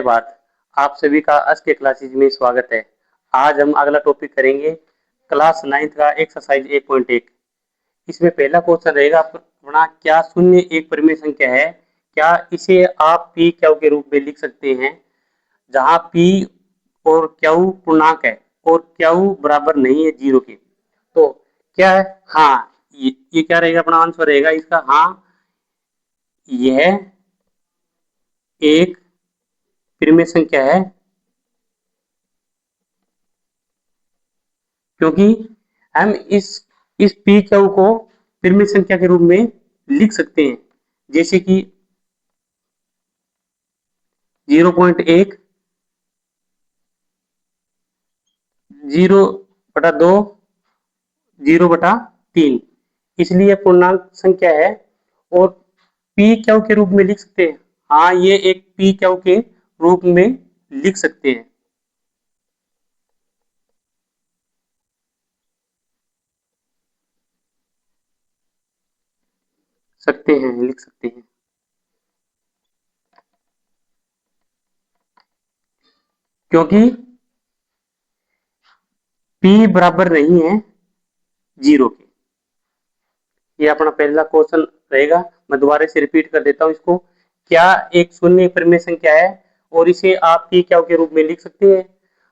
बात आप सभी का आज के क्लासेज में स्वागत है। आज हम अगला टॉपिक करेंगे क्लास 9th का एक्सरसाइज 1.1। इसमें पहला क्वेश्चन रहेगा अपना, क्या शून्य एक परिमेय संख्या है? क्या इसे आप पी क्यू के रूप में लिख सकते हैं, जहां पी और क्यू पूर्णांक है और क्यू बराबर नहीं है 0 के? तो क्या है? हाँ, ये क्या रहेगा? अपना आंसर रहेगा इसका हाँ, यह एक परिमेय संख्या है, क्योंकि हम इस पी क्यू को परिमेय संख्या के रूप में लिख सकते हैं, जैसे कि 0.1, 0/2, 0/3, इसलिए पूर्णांक संख्या है और पी क्यू के रूप में लिख सकते हैं। हाँ, ये एक पी क्यू के रूप में लिख सकते हैं। लिख सकते हैं, क्योंकि पी बराबर नहीं है 0 के। ये अपना पहला क्वेश्चन रहेगा। मैं दोबारा से रिपीट कर देता हूँ इसको। क्या एक शून्य परिमेय संख्या है और इसे आप पी क्यू के रूप में लिख सकते हैं?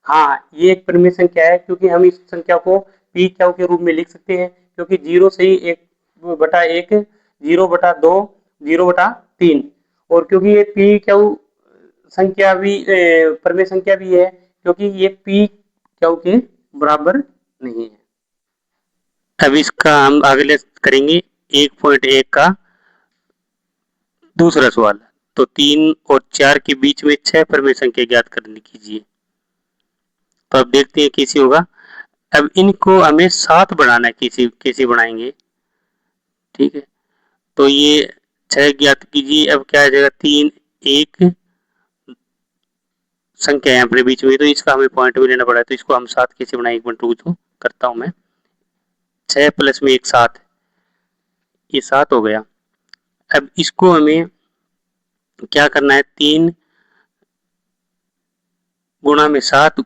हाँ, ये एक परिमेय संख्या है, क्योंकि हम इस संख्या को पी क्यू के रूप में लिख सकते हैं, क्योंकि 0 से ही 1/1, 0/2, 0/3, और क्योंकि ये पी क्यू संख्या भी परिमेय संख्या भी है, क्योंकि ये पी क्यू के बराबर नहीं है। अब इसका हम अगले करेंगे 1.1 का दूसरा सवाल। तो 3 और 4 के बीच में 6 परिमेय संख्या ज्ञात करने कीजिए। तो अब देखते हैं कैसे होगा। अब इनको हमें 7 बनाना है, कैसे बनाएंगे? ठीक है, तो ये 6 ज्ञात कीजिए। अब क्या आ जाएगा? 3 एक संख्या है अपने बीच में, तो इसका हमें पॉइंट भी लेना पड़ा है, तो इसको हम 7 कैसे बनाए? 1 मिनट रुक जाओ, करता हूं मैं। 6 प्लस में 1 7, ये 7 हो गया। अब इसको हमें क्या करना है? 3 गुणा में 7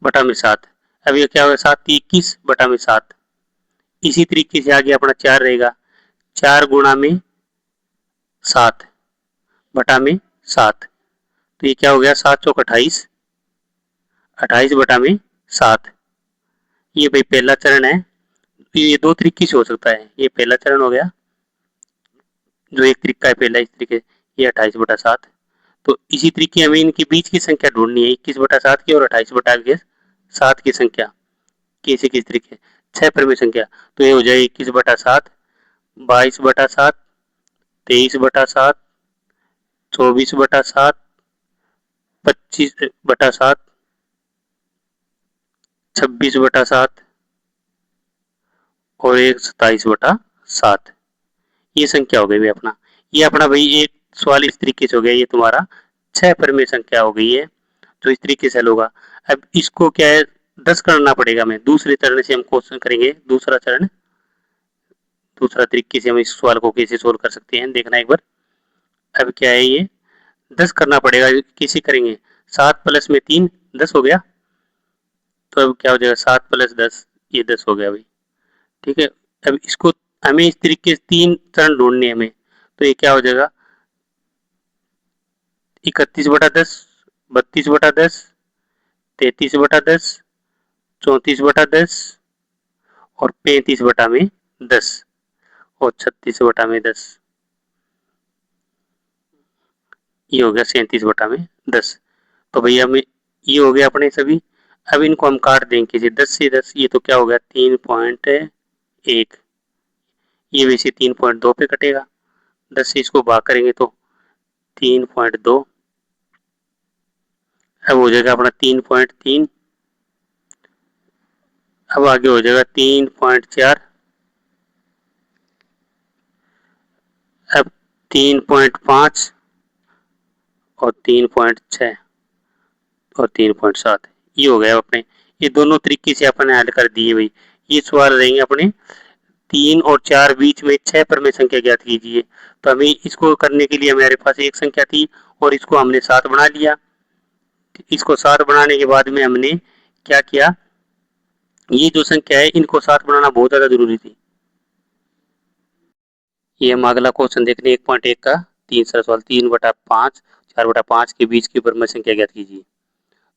बटा में 7। अब ये क्या होगा? 7 21 बटा में 7। इसी तरीके से आगे अपना 4 रहेगा, 4 गुणा में 7 बटा में 7। तो ये क्या हो गया? 7 चौक 28, 28 बटा में 7। ये भाई पहला चरण है। ये 2 तरीके से हो सकता है। ये पहला चरण हो गया, जो एक तरीका है पहला, इस तरीके ये 28/7। तो इसी तरीके हमें इनके बीच की संख्या ढूंढनी है, 21/7 की और 28/7 की संख्या। कैसे, किस तरीके? 6 परिमेय संख्या, तो ये हो जाएगा 21/7, 22/7, 23/7, 24/7, 25/7, 26/7 और एक 27/7। ये संख्या हो गई अपना। ये अपना भाई एक सवाल इस तरीके से हो गया। ये तुम्हारा 6 परिमेय संख्या हो गई है, जो इस तरीके से हल होगा। अब इसको क्या है? 10 करना पड़ेगा हमें। दूसरे चरण से हम क्वेश्चन करेंगे, दूसरा चरण, दूसरा तरीके से हम इस सवाल को कैसे सोल्व कर सकते हैं, देखना एक बार। अब क्या है? ये 10 करना पड़ेगा। कैसे करेंगे? 7 प्लस में 3 10 हो गया। तो अब क्या हो जाएगा? 7 प्लस 10, ये 10 हो गया भाई। ठीक है, अब इसको हमें इस तरीके से 3 चरण ढूंढने हमें। तो ये क्या हो जाएगा? 31/10, 32/10, 33/10, 34/10 और 35/10 और 36/10। ये हो गया 37/10। तो भैया हमें ये हो गया अपने सभी। अब इनको हम काट देंगे किसी 10 से 10। ये तो क्या हो गया? 3.1। ये वैसे 3.2 पे कटेगा। 10 से इसको भाग करेंगे तो 3.2। अब हो जाएगा अपना 3.3। अब आगे हो जाएगा 3.4। अब 3.5 और 3.6 और 3.7। ये हो गया अपने। ये दोनों तरीके से अपने हल कर दिए भाई। ये सवाल रहेंगे अपने 3 और 4 बीच में 6 परिमेय संख्या ज्ञात कीजिए। तो हमें इसको करने के लिए हमारे पास एक संख्या थी और इसको हमने 7 बना लिया। इसको 7 बनाने के बाद में हमने क्या किया, ये जो संख्या है इनको 7 बनाना बहुत ज्यादा जरूरी थी। ये हम अगला क्वेश्चन देखने 1.1 का तीसरा सवाल, 3/5 4/5 के बीच की क्रम संख्या ज्ञात कीजिए।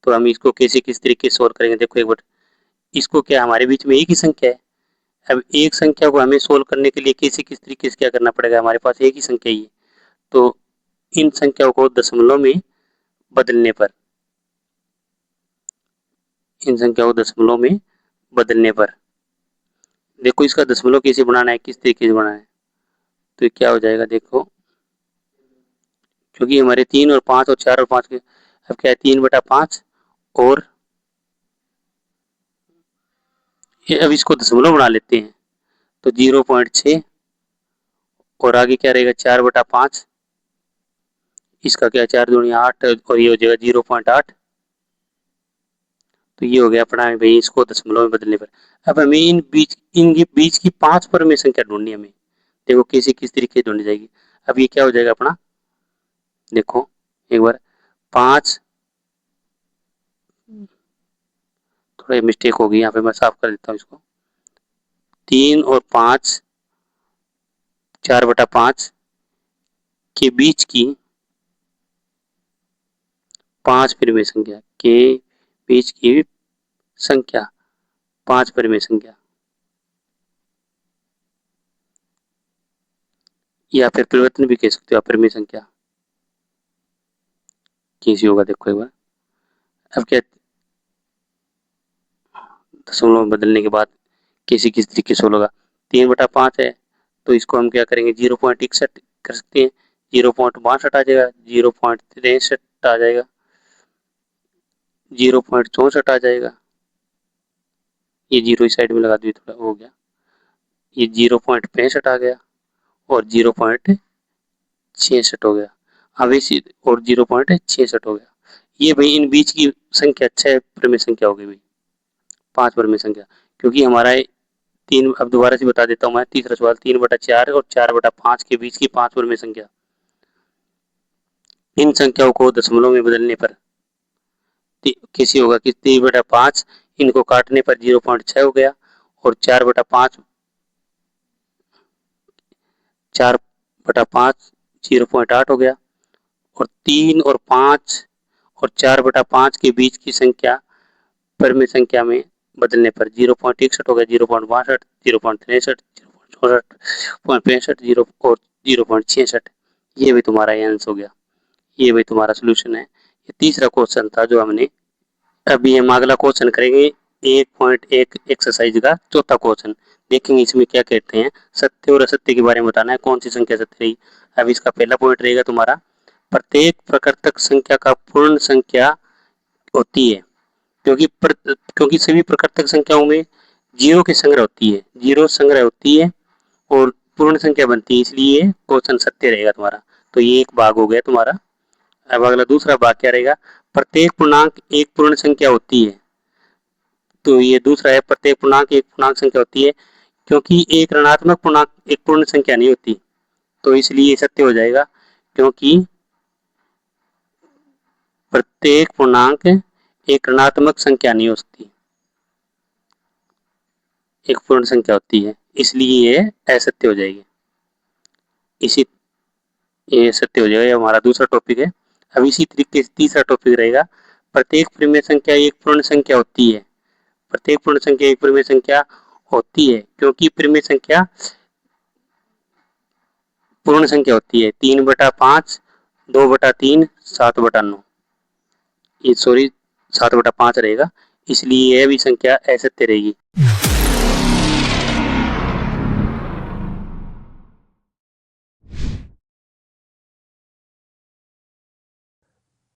तो हम इसको कैसे किस तरीके से सोल्व करेंगे, देखो एक बार, इसको क्या हमारे बीच में एक ही संख्या है। अब एक संख्या को हमें सोल्व करने के लिए कैसे किस तरीके से क्या करना पड़ेगा, हमारे पास एक ही संख्या ही है, तो इन संख्याओं को दशमलव में बदलने पर, इन संख्याओं को दशमलव में बदलने पर, देखो इसका दशमलव कैसे बनाना है, किस तरीके से बनाना है, तो ये क्या हो जाएगा, देखो क्योंकि हमारे 3 और 5 और 4 और 5 के, अब क्या है 3/5 और ये, अब इसको दशमलव बना लेते हैं तो 0.6 और आगे क्या रहेगा 4/5, इसका क्या 4 दूनी 8 और ये हो जाएगा 0.8। तो ये हो गया अपना भाई इसको दशमलव में बदलने पर। अब हमें इन बीच की 5 पर में संख्या ढूंढनी है हमें, देखो कैसे किस तरीके से ढूंढी जाएगी। अब ये क्या हो जाएगा अपना, देखो एक बार 5, थोड़ा मिस्टेक हो गई यहाँ पे, मैं साफ कर देता हूँ इसको, 3 और 5 4/5 के बीच की 5 परिमेय संख्या के बीच की संख्या, 5 परिमेय संख्या, या फिर परिवर्तन भी कह सकते हो परिमेय संख्या, कैसी होगा देखो एक बार। अब क्या दशमलव में बदलने के बाद कैसे किस तरीके से होगा, 3/5 है तो इसको हम क्या करेंगे 0.61 कर सकते हैं, 0.62 आ जाएगा, 0.63 आ जाएगा, 0.64 आ जाएगा, ये जीरो इस साइड में लगा दिए थोड़ा हो गया, ये 0.65 आ गया और 0.66 हो गया, अब इसी और 0.66 हो गया। ये भाई इन बीच की संख्या 6 परिमेय संख्या हो गई भाई, 5 परिमेय संख्या, क्योंकि हमारा तीन, अब दोबारा से बता देता हूँ मैं, तीसरा सवाल 3/4 और 4/5 के बीच की 5 परिमेय संख्या, इन संख्याओं को दशमलव में बदलने पर कैसे होगा कि 3/5 इनको काटने पर 0.6 हो गया और 4/5 0.8 हो गया और 3 और 5 और 4/5 के बीच की संख्या परिमेय संख्या में बदलने पर 0.61 हो गया, 0.62, 0.63, 0.64, 0 और 0.66। ये भी तुम्हारा आंसर हो गया, ये भी तुम्हारा सोल्यूशन है। ये तीसरा क्वेश्चन था जो हमने, अभी हम अगला क्वेश्चन करेंगे 1.1 एक्सरसाइज का चौथा क्वेश्चन, देखेंगे इसमें क्या कहते हैं, सत्य और असत्य के बारे में बताना है, कौन सी संख्या सत्य रही। अब इसका पहला पॉइंट रहेगा तुम्हारा, प्रत्येक प्रकृतक संख्या का पूर्ण संख्या होती है, क्योंकि सभी प्रकृतक संख्याओं में जीरो की संग्रह होती है, जीरो संग्रह होती है और पूर्ण संख्या बनती है, इसलिए क्वेश्चन सत्य रहेगा तुम्हारा। तो ये एक भाग हो गया तुम्हारा। अब अगला दूसरा भाग क्या रहेगा, प्रत्येक पूर्णांक एक पूर्ण संख्या होती है, तो ये दूसरा है, प्रत्येक पूर्णांक एक पूर्णांक संख्या होती है, क्योंकि एक ऋणात्मक पूर्णांक एक पूर्ण संख्या नहीं होती, तो इसलिए ये सत्य हो जाएगा, क्योंकि प्रत्येक पूर्णांक एक ऋणात्मक संख्या नहीं हो सकती, एक पूर्ण संख्या होती है, इसलिए ये असत्य हो जाएगी, इसी ये सत्य हो जाएगा, ये हमारा दूसरा टॉपिक है। अब इसी तरीके से तीसरा टॉपिक रहेगा, प्रत्येक परिमेय संख्या एक पूर्ण संख्या होती है, प्रत्येक पूर्ण संख्या एक परिमेय संख्या होती है, क्योंकि परिमेय संख्या पूर्ण संख्या होती है, 3/5, 2/3, 7/9, ये सॉरी 7/5 रहेगा, इसलिए यह भी संख्या असत्य रहेगी।